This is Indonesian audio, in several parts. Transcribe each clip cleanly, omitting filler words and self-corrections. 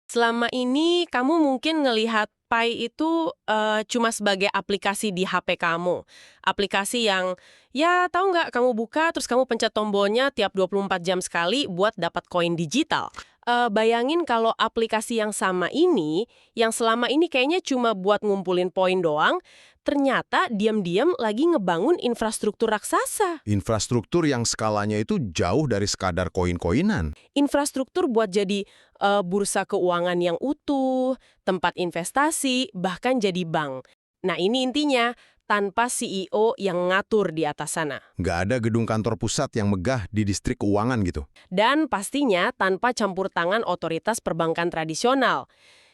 Selama ini kamu mungkin ngelihat Pi itu cuma sebagai aplikasi di HP kamu. Aplikasi yang, ya tahu nggak, kamu buka terus kamu pencet tombolnya tiap 24 jam sekali buat dapat koin digital. Bayangin kalau aplikasi yang sama ini, yang selama ini kayaknya cuma buat ngumpulin poin doang, ternyata diam-diam lagi ngebangun infrastruktur raksasa. Infrastruktur yang skalanya itu jauh dari sekadar koin-koinan. Infrastruktur buat jadi bursa keuangan yang utuh, tempat investasi, bahkan jadi bank. Nah ini intinya, tanpa CEO yang ngatur di atas sana. Nggak ada gedung kantor pusat yang megah di distrik keuangan gitu. Dan pastinya tanpa campur tangan otoritas perbankan tradisional.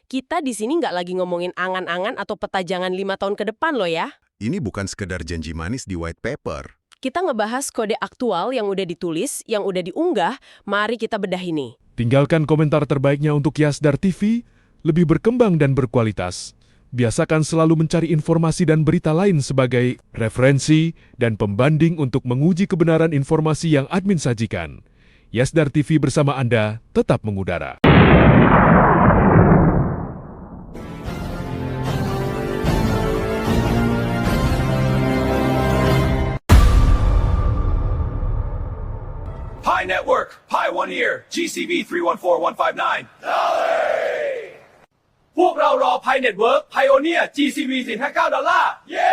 Kita di sini nggak lagi ngomongin angan-angan atau peta jangan 5 tahun ke depan loh ya. Ini bukan sekedar janji manis di white paper. Kita ngebahas kode aktual yang udah ditulis, yang udah diunggah, mari kita bedah ini. Tinggalkan komentar terbaiknya untuk Yasdar TV, lebih berkembang dan berkualitas. Biasakan selalu mencari informasi dan berita lain sebagai referensi dan pembanding untuk menguji kebenaran informasi yang admin sajikan. Yasdar TV bersama Anda tetap mengudara. Pi Network, Pi 1 Year, GCV 314159.พวกเรารอ Pi Network Pioneer GCV 459 เย้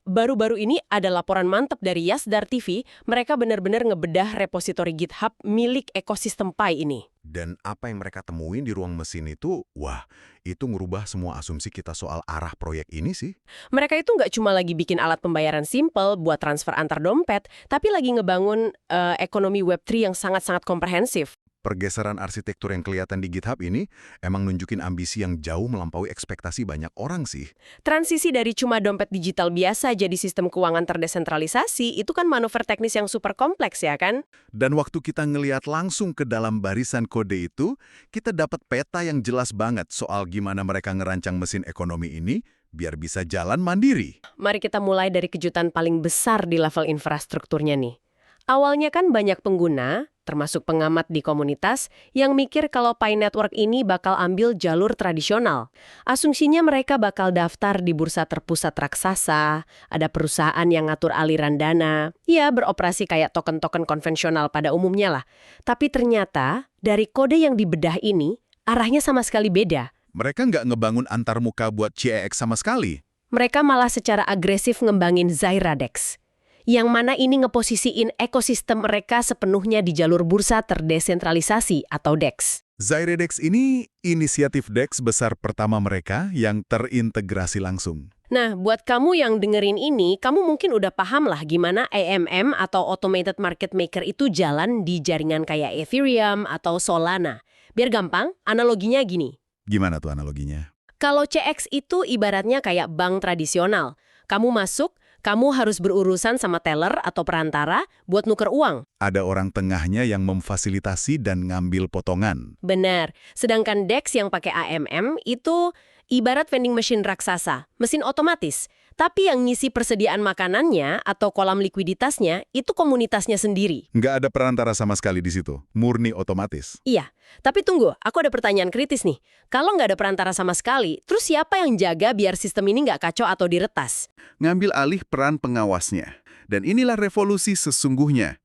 Baru-baru ini ada laporan mantap dari Yasdar TV, mereka benar-benar ngebedah repositori GitHub milik ekosistem Pi ini. Dan apa yang mereka temuin di ruang mesin itu, wah, itu ngerubah semua asumsi kita soal arah proyek ini sih. Mereka itu nggak cuma lagi bikin alat pembayaran simple buat transfer antar dompet, tapi lagi ngebangun ekonomi Web3 yang sangat-sangat komprehensif. Pergeseran arsitektur yang kelihatan di GitHub ini emang nunjukin ambisi yang jauh melampaui ekspektasi banyak orang sih. Transisi dari cuma dompet digital biasa jadi sistem keuangan terdesentralisasi, itu kan manuver teknis yang super kompleks ya kan? Dan waktu kita ngeliat langsung ke dalam barisan kode itu, kita dapat peta yang jelas banget soal gimana mereka ngerancang mesin ekonomi ini biar bisa jalan mandiri. Mari kita mulai dari kejutan paling besar di level infrastrukturnya nih. Awalnya kan banyak pengguna, termasuk pengamat di komunitas, yang mikir kalau Pi Network ini bakal ambil jalur tradisional. Asumsinya mereka bakal daftar di bursa terpusat raksasa, ada perusahaan yang ngatur aliran dana, ya beroperasi kayak token-token konvensional pada umumnya lah. Tapi ternyata, dari kode yang dibedah ini, arahnya sama sekali beda. Mereka nggak ngebangun antarmuka buat CEX sama sekali. Mereka malah secara agresif ngembangin ZairaDex. Yang mana ini ngeposisiin ekosistem mereka sepenuhnya di jalur bursa terdesentralisasi atau DEX. ZairaDex ini inisiatif DEX besar pertama mereka yang terintegrasi langsung. Nah, buat kamu yang dengerin ini, kamu mungkin udah paham lah gimana AMM atau Automated Market Maker itu jalan di jaringan kayak Ethereum atau Solana. Biar gampang, analoginya gini. Gimana tuh analoginya? Kalau CX itu ibaratnya kayak bank tradisional. Kamu masuk, kamu harus berurusan sama teller atau perantara buat nuker uang. Ada orang tengahnya yang memfasilitasi dan ngambil potongan. Benar. Sedangkan DEX yang pakai AMM itu ibarat vending machine raksasa, mesin otomatis. Tapi yang ngisi persediaan makanannya atau kolam likuiditasnya itu komunitasnya sendiri. Nggak ada perantara sama sekali di situ, murni otomatis. Iya, tapi tunggu, aku ada pertanyaan kritis nih. Kalau nggak ada perantara sama sekali, terus siapa yang jaga biar sistem ini nggak kacau atau diretas? Ngambil alih peran pengawasnya. Dan inilah revolusi sesungguhnya.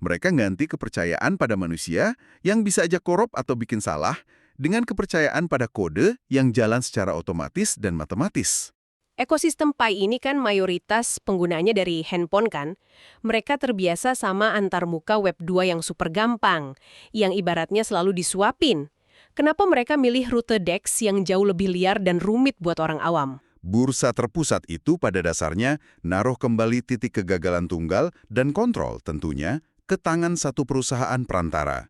Mereka ganti kepercayaan pada manusia yang bisa aja korup atau bikin salah dengan kepercayaan pada kode yang jalan secara otomatis dan matematis. Ekosistem Pi ini kan mayoritas penggunanya dari handphone kan. Mereka terbiasa sama antarmuka Web 2 yang super gampang, yang ibaratnya selalu disuapin. Kenapa mereka milih rute DEX yang jauh lebih liar dan rumit buat orang awam? Bursa terpusat itu pada dasarnya naruh kembali titik kegagalan tunggal dan kontrol tentunya ke tangan satu perusahaan perantara.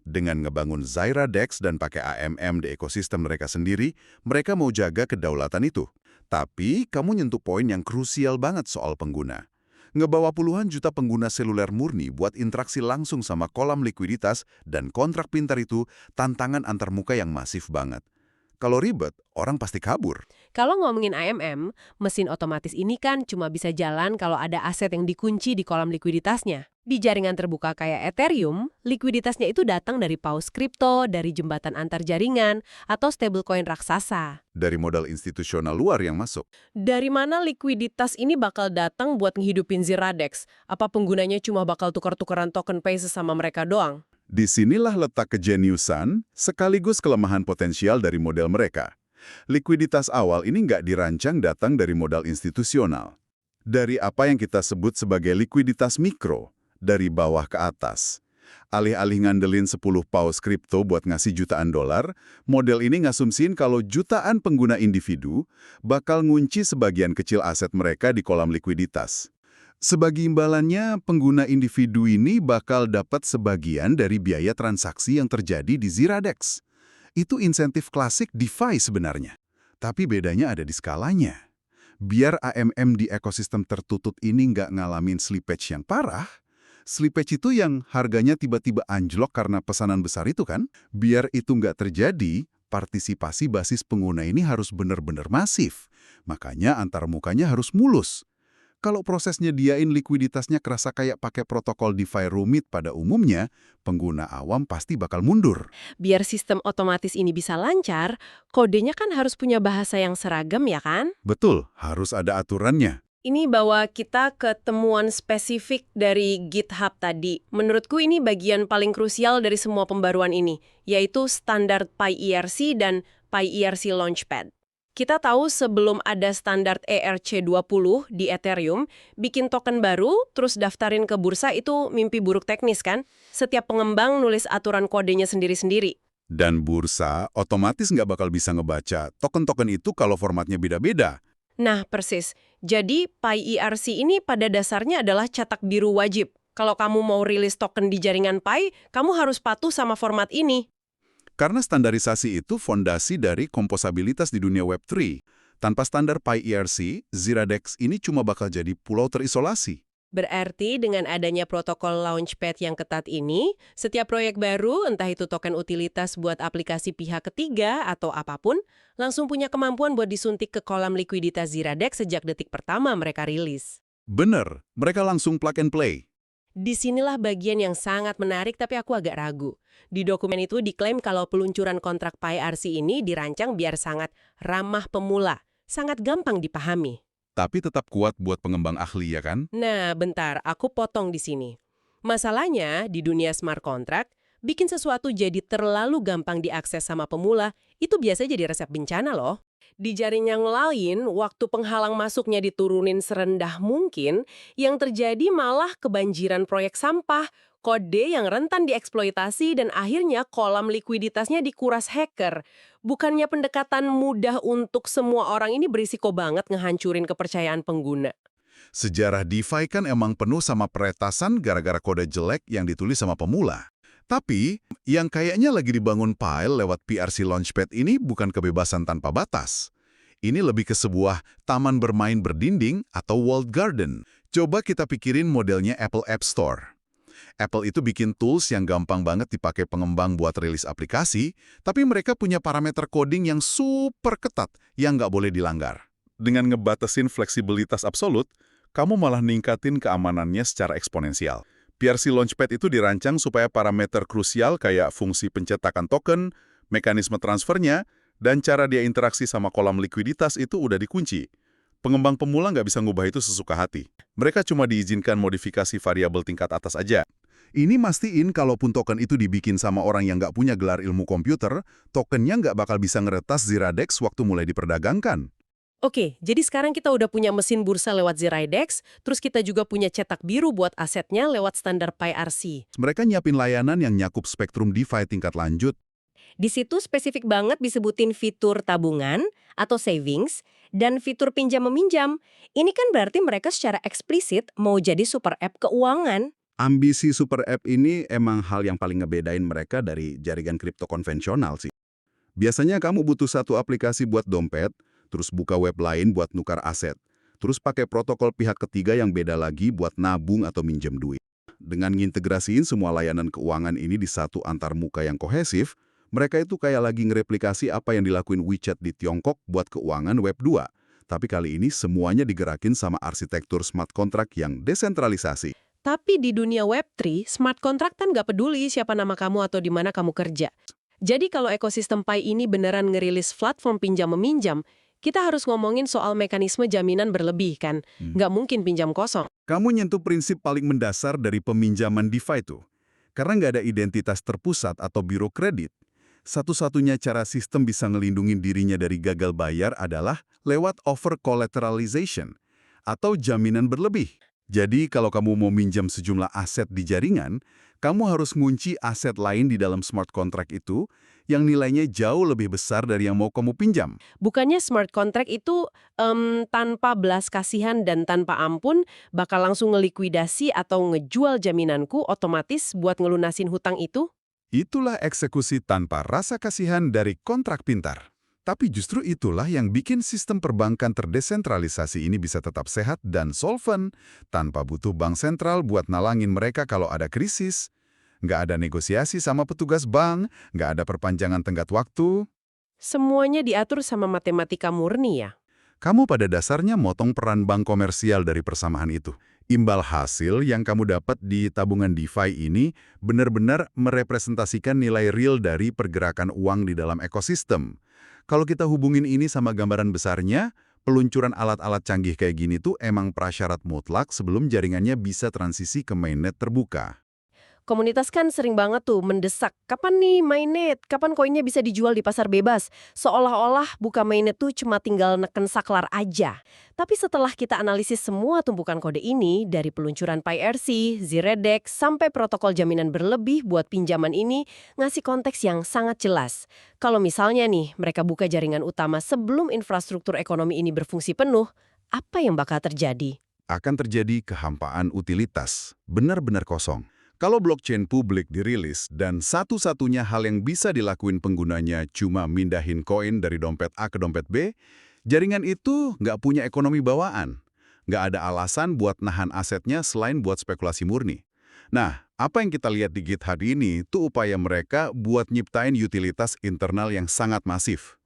Dengan ngebangun ZairaDex dan pakai AMM di ekosistem mereka sendiri, mereka mau jaga kedaulatan itu. Tapi kamu nyentuh poin yang krusial banget soal pengguna. Ngebawa puluhan juta pengguna seluler murni buat interaksi langsung sama kolam likuiditas dan kontrak pintar itu tantangan antarmuka yang masif banget. Kalau ribet, orang pasti kabur. Kalau ngomongin AMM, mesin otomatis ini kan cuma bisa jalan kalau ada aset yang dikunci di kolam likuiditasnya. Di jaringan terbuka kayak Ethereum, likuiditasnya itu datang dari paus kripto, dari jembatan antar jaringan, atau stablecoin raksasa. Dari modal institusional luar yang masuk. Dari mana likuiditas ini bakal datang buat ngehidupin Ziradex? Apa penggunanya cuma bakal tukar-tukaran token Pay sesama mereka doang? Disinilah letak kejeniusan sekaligus kelemahan potensial dari model mereka. Likuiditas awal ini nggak dirancang datang dari modal institusional. Dari apa yang kita sebut sebagai likuiditas mikro, dari bawah ke atas. Alih-alih ngandelin 10 paus kripto buat ngasih jutaan dolar, model ini ngasumsiin kalau jutaan pengguna individu bakal ngunci sebagian kecil aset mereka di kolam likuiditas. Sebagai imbalannya, pengguna individu ini bakal dapat sebagian dari biaya transaksi yang terjadi di Ziradex. Itu insentif klasik DeFi sebenarnya. Tapi bedanya ada di skalanya. Biar AMM di ekosistem tertutup ini nggak ngalamin slippage yang parah, slippage itu yang harganya tiba-tiba anjlok karena pesanan besar itu kan, biar itu nggak terjadi, partisipasi basis pengguna ini harus benar-benar masif. Makanya antarmukanya harus mulus. Kalau proses nyediain likuiditasnya kerasa kayak pakai protokol DeFi rumit pada umumnya, pengguna awam pasti bakal mundur. Biar sistem otomatis ini bisa lancar, kodenya kan harus punya bahasa yang seragam ya kan? Betul, harus ada aturannya. Ini bawa kita ke temuan spesifik dari GitHub tadi. Menurutku ini bagian paling krusial dari semua pembaruan ini, yaitu standar PyERC dan PyERC Launchpad. Kita tahu sebelum ada standar ERC20 di Ethereum, bikin token baru, terus daftarin ke bursa itu mimpi buruk teknis kan? Setiap pengembang nulis aturan kodenya sendiri-sendiri. Dan bursa otomatis nggak bakal bisa ngebaca token-token itu kalau formatnya beda-beda. Nah, persis. Jadi, PyERC ini pada dasarnya adalah cetak biru wajib. Kalau kamu mau rilis token di jaringan Pi, kamu harus patuh sama format ini. Karena standarisasi itu fondasi dari komposabilitas di dunia Web3. Tanpa standar PyERC, Ziradex ini cuma bakal jadi pulau terisolasi. Berarti dengan adanya protokol Launchpad yang ketat ini, setiap proyek baru, entah itu token utilitas buat aplikasi pihak ketiga atau apapun, langsung punya kemampuan buat disuntik ke kolam likuiditas Ziradex sejak detik pertama mereka rilis. Bener, mereka langsung plug and play. Disinilah bagian yang sangat menarik tapi aku agak ragu. Di dokumen itu diklaim kalau peluncuran kontrak PyERC ini dirancang biar sangat ramah pemula, sangat gampang dipahami. Tapi tetap kuat buat pengembang ahli ya kan? Nah, bentar, aku potong di sini. Masalahnya, di dunia smart contract, bikin sesuatu jadi terlalu gampang diakses sama pemula, itu biasa jadi resep bencana loh. Di jaringan lain, waktu penghalang masuknya diturunin serendah mungkin, yang terjadi malah kebanjiran proyek sampah, kode yang rentan dieksploitasi, dan akhirnya kolam likuiditasnya dikuras hacker. Bukannya pendekatan mudah untuk semua orang ini berisiko banget ngehancurin kepercayaan pengguna. Sejarah DeFi kan emang penuh sama peretasan gara-gara kode jelek yang ditulis sama pemula. Tapi, yang kayaknya lagi dibangun Pile lewat PRC Launchpad ini bukan kebebasan tanpa batas. Ini lebih ke sebuah taman bermain berdinding atau walled garden. Coba kita pikirin modelnya Apple App Store. Apple itu bikin tools yang gampang banget dipakai pengembang buat rilis aplikasi, tapi mereka punya parameter coding yang super ketat yang nggak boleh dilanggar. Dengan ngebatasin fleksibilitas absolut, kamu malah ningkatin keamanannya secara eksponensial. PRC Launchpad itu dirancang supaya parameter krusial kayak fungsi pencetakan token, mekanisme transfernya, dan cara dia interaksi sama kolam likuiditas itu udah dikunci. Pengembang pemula nggak bisa ngubah itu sesuka hati. Mereka cuma diizinkan modifikasi variabel tingkat atas aja. Ini mastiin kalaupun token itu dibikin sama orang yang nggak punya gelar ilmu komputer, tokennya nggak bakal bisa ngeretas Ziradex waktu mulai diperdagangkan. Oke, jadi sekarang kita udah punya mesin bursa lewat Ziradex, terus kita juga punya cetak biru buat asetnya lewat standar PyERC. Mereka nyiapin layanan yang nyakup spektrum DeFi tingkat lanjut. Di situ spesifik banget disebutin fitur tabungan atau savings dan fitur pinjam-meminjam. Ini kan berarti mereka secara eksplisit mau jadi super app keuangan. Ambisi super app ini emang hal yang paling ngebedain mereka dari jaringan kripto konvensional sih. Biasanya kamu butuh satu aplikasi buat dompet, terus buka web lain buat nukar aset, terus pakai protokol pihak ketiga yang beda lagi buat nabung atau minjem duit. Dengan ngintegrasiin semua layanan keuangan ini di satu antarmuka yang kohesif, Mereka itu kayak lagi ngereplikasi apa yang dilakuin WeChat di Tiongkok buat keuangan Web 2. Tapi kali ini semuanya digerakin sama arsitektur smart contract yang desentralisasi. Tapi di dunia Web3, smart contract kan nggak peduli siapa nama kamu atau di mana kamu kerja. Jadi kalau ekosistem Pi ini beneran ngerilis platform pinjam-meminjam, kita harus ngomongin soal mekanisme jaminan berlebih kan? Nggak mungkin pinjam kosong. Kamu nyentuh prinsip paling mendasar dari peminjaman DeFi tuh. Karena nggak ada identitas terpusat atau biro kredit. Satu-satunya cara sistem bisa ngelindungin dirinya dari gagal bayar adalah lewat over collateralization atau jaminan berlebih. Jadi kalau kamu mau minjam sejumlah aset di jaringan, kamu harus ngunci aset lain di dalam smart contract itu yang nilainya jauh lebih besar dari yang mau kamu pinjam. Bukannya smart contract itu tanpa belas kasihan dan tanpa ampun bakal langsung ngelikuidasi atau ngejual jaminanku otomatis buat ngelunasin hutang itu? Itulah eksekusi tanpa rasa kasihan dari kontrak pintar. Tapi justru itulah yang bikin sistem perbankan terdesentralisasi ini bisa tetap sehat dan solvent, tanpa butuh bank sentral buat nalangin mereka kalau ada krisis. Nggak ada negosiasi sama petugas bank, nggak ada perpanjangan tenggat waktu. Semuanya diatur sama matematika murni ya? Kamu pada dasarnya motong peran bank komersial dari persamaan itu. Imbal hasil yang kamu dapat di tabungan DeFi ini benar-benar merepresentasikan nilai real dari pergerakan uang di dalam ekosistem. Kalau kita hubungin ini sama gambaran besarnya, peluncuran alat-alat canggih kayak gini tuh emang prasyarat mutlak sebelum jaringannya bisa transisi ke mainnet terbuka. Komunitas kan sering banget tuh mendesak, kapan nih mainnet, kapan koinnya bisa dijual di pasar bebas. Seolah-olah buka mainnet tuh cuma tinggal neken saklar aja. Tapi setelah kita analisis semua tumpukan kode ini, dari peluncuran PyRC, ZeroDex, sampai protokol jaminan berlebih buat pinjaman ini, ngasih konteks yang sangat jelas. Kalau misalnya nih, mereka buka jaringan utama sebelum infrastruktur ekonomi ini berfungsi penuh, apa yang bakal terjadi? Akan terjadi kehampaan utilitas, benar-benar kosong. Kalau blockchain publik dirilis dan satu-satunya hal yang bisa dilakuin penggunanya cuma mindahin koin dari dompet A ke dompet B, jaringan itu nggak punya ekonomi bawaan. Nggak ada alasan buat nahan asetnya selain buat spekulasi murni. Nah, apa yang kita lihat di GitHub ini tuh upaya mereka buat nyiptain utilitas internal yang sangat masif.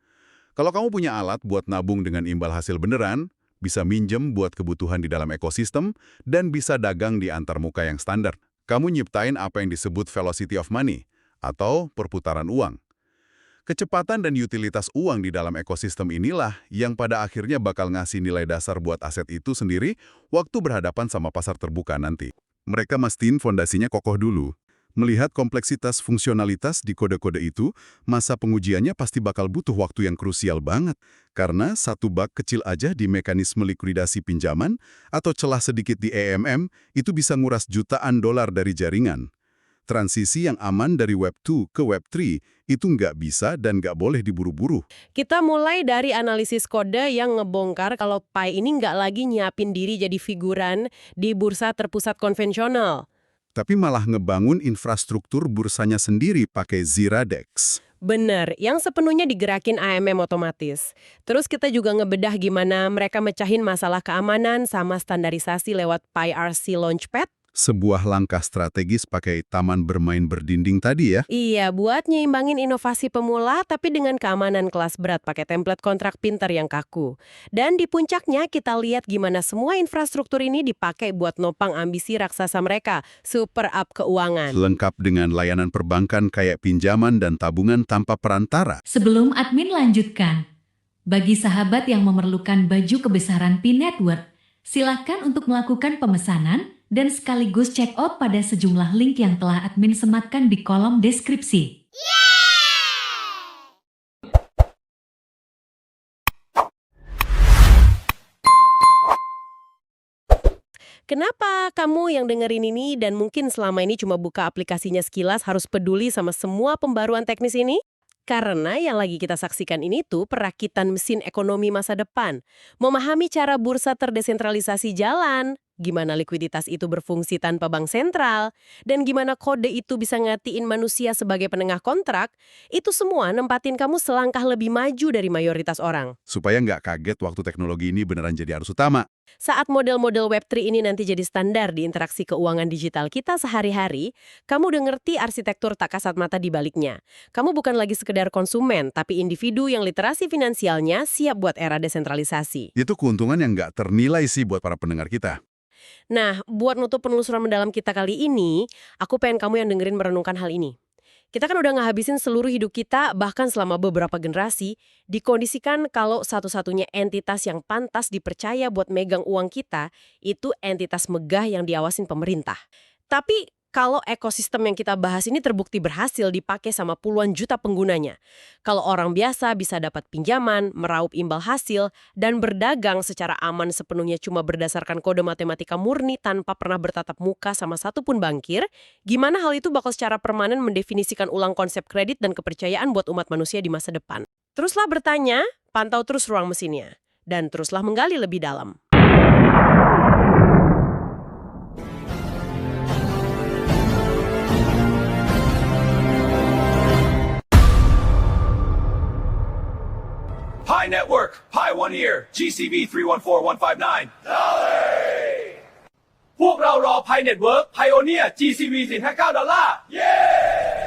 Kalau kamu punya alat buat nabung dengan imbal hasil beneran, bisa minjem buat kebutuhan di dalam ekosistem, dan bisa dagang di antarmuka yang standar. Kamu nyiptain apa yang disebut velocity of money, atau perputaran uang. Kecepatan dan utilitas uang di dalam ekosistem inilah yang pada akhirnya bakal ngasih nilai dasar buat aset itu sendiri waktu berhadapan sama pasar terbuka nanti. Mereka mastiin fondasinya kokoh dulu. Melihat kompleksitas fungsionalitas di kode-kode itu, masa pengujiannya pasti bakal butuh waktu yang krusial banget. Karena satu bug kecil aja di mekanisme likuidasi pinjaman atau celah sedikit di EMM itu bisa nguras jutaan dolar dari jaringan. Transisi yang aman dari Web 2 ke Web 3 itu nggak bisa dan nggak boleh diburu-buru. Kita mulai dari analisis kode yang ngebongkar kalau Pi ini nggak lagi nyiapin diri jadi figuran di bursa terpusat konvensional. Tapi malah ngebangun infrastruktur bursanya sendiri pakai ZeroDex. Bener, yang sepenuhnya digerakin AMM otomatis. Terus kita juga ngebedah gimana mereka mecahin masalah keamanan sama standarisasi lewat PyRC Launchpad. Sebuah langkah strategis pakai taman bermain berdinding tadi ya. Iya, buat nyimbangin inovasi pemula tapi dengan keamanan kelas berat pakai template kontrak pintar yang kaku. Dan di puncaknya kita lihat gimana semua infrastruktur ini dipakai buat nopang ambisi raksasa mereka, super app keuangan. Lengkap dengan layanan perbankan kayak pinjaman dan tabungan tanpa perantara. Sebelum admin lanjutkan, bagi sahabat yang memerlukan baju kebesaran Pi Network, silakan untuk melakukan pemesanan dan sekaligus check out pada sejumlah link yang telah admin sematkan di kolom deskripsi. Kenapa kamu yang dengerin ini dan mungkin selama ini cuma buka aplikasinya sekilas harus peduli sama semua pembaruan teknis ini? Karena yang lagi kita saksikan ini tuh perakitan mesin ekonomi masa depan. Memahami cara bursa terdesentralisasi jalan. gimana likuiditas itu berfungsi tanpa bank sentral, dan gimana kode itu bisa ngatiin manusia sebagai penengah kontrak, itu semua nempatin kamu selangkah lebih maju dari mayoritas orang. Supaya nggak kaget waktu teknologi ini beneran jadi arus utama. Saat model-model Web3 ini nanti jadi standar di interaksi keuangan digital kita sehari-hari, kamu udah ngerti arsitektur tak kasat mata di baliknya. Kamu bukan lagi sekedar konsumen, tapi individu yang literasi finansialnya siap buat era desentralisasi. Itu keuntungan yang nggak ternilai sih buat para pendengar kita. Nah, buat nutup penelusuran mendalam kita kali ini, aku pengen kamu yang dengerin merenungkan hal ini. Kita kan udah ngehabisin seluruh hidup kita, bahkan selama beberapa generasi, dikondisikan kalau satu-satunya entitas yang pantas dipercaya buat megang uang kita, itu entitas megah yang diawasin pemerintah. Tapi kalau ekosistem yang kita bahas ini terbukti berhasil dipakai sama puluhan juta penggunanya. Kalau orang biasa bisa dapat pinjaman, meraup imbal hasil, dan berdagang secara aman sepenuhnya cuma berdasarkan kode matematika murni tanpa pernah bertatap muka sama satupun bankir, gimana hal itu bakal secara permanen mendefinisikan ulang konsep kredit dan kepercayaan buat umat manusia di masa depan? Teruslah bertanya, pantau terus ruang mesinnya, dan teruslah menggali lebih dalam. Pi Network, Pioneer, GCV 314159 พวกเรารอ Pi Network Pioneer GCV 459 ดอลลาร์ เย้